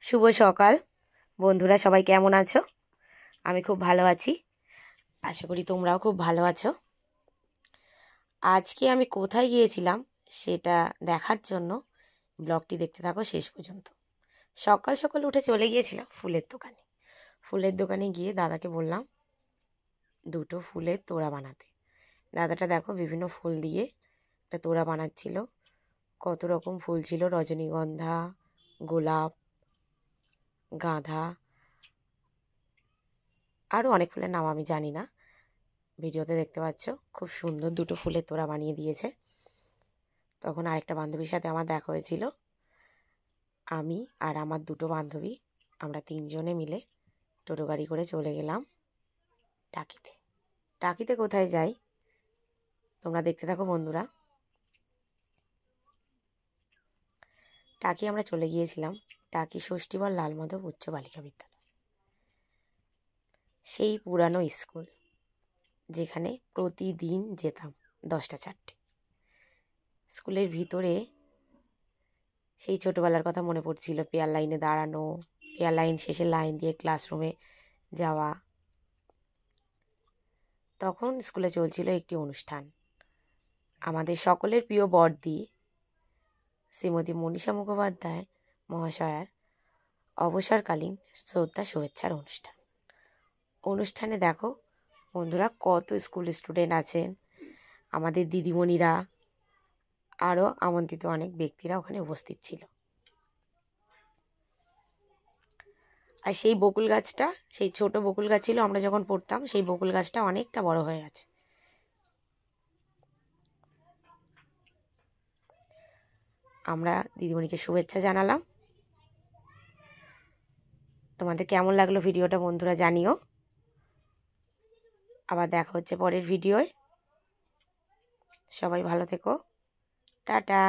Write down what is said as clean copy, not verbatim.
শুভ সকাল বন্ধুরা, সবাই কেমন আছো? আমি খুব ভালো আছি, আশা করি তোমরাও খুব ভালো আছো। আজকে আমি কোথায় গিয়েছিলাম সেটা দেখার জন্য ব্লগটি দেখতে থাকো শেষ পর্যন্ত। সকাল সকাল উঠে চলে গিয়েছিলাম ফুলের দোকানে গিয়ে দাদাকে বললাম দুটো ফুলের তোড়া বানাতে। দাদাটা দেখো বিভিন্ন ফুল দিয়ে একটা তোড়া বানাচ্ছিল। কত রকম ফুল ছিল, রজনীগন্ধা, গোলাপ, গাঁদা, আরও অনেক ফুলের নাম আমি জানি না। ভিডিওতে দেখতে পাচ্ছ খুব সুন্দর দুটো ফুলের তোড়া বানিয়ে দিয়েছে। তখন আরেকটা বান্ধবীর সাথে আমার দেখা হয়েছিল। আমি আর আমার দুটো বান্ধবী, আমরা তিনজনে মিলে টোটো গাড়ি করে চলে গেলাম টাকিতে। টাকিতে কোথায় যাই তোমরা দেখতে থাকো বন্ধুরা। টাকি আমরা চলে গিয়েছিলাম টাকি ষষ্ঠীবর লালমাধব উচ্চ বালিকা বিদ্যালয়, সেই পুরানো স্কুল যেখানে প্রতিদিন যেতাম 10টা 4টে। স্কুলের ভিতরে সেই ছোটোবেলার কথা মনে পড়ছিল। পেয়ার লাইনে দাঁড়ানো, পেয়ার লাইন শেষে লাইন দিয়ে ক্লাসরুমে যাওয়া। তখন স্কুলে চলছিল একটি অনুষ্ঠান। আমাদের সকলের প্রিয় বড়দি শ্রীমতী মনীষা মুখোপাধ্যায় মহাশয়ার অবসরকালীন শ্রদ্ধা শুভেচ্ছার অনুষ্ঠানে দেখো বন্ধুরা কত স্কুল স্টুডেন্ট আছেন, আমাদের দিদিমণিরা, আরও আমন্ত্রিত অনেক ব্যক্তিরা ওখানে উপস্থিত ছিল। আর সেই বকুল গাছটা, সেই ছোট বকুল গাছ ছিল আমরা যখন পড়তাম, সেই বকুল গাছটা অনেকটা বড় হয়ে গেছে। আমরা দিদিমণিকে শুভেচ্ছা জানালাম। তোমাদের কেমন লাগলো ভিডিওটা বন্ধুরা জানিও। আবার দেখা হচ্ছে পরের ভিডিওয়। সবাই ভালো থেকো, টাটা।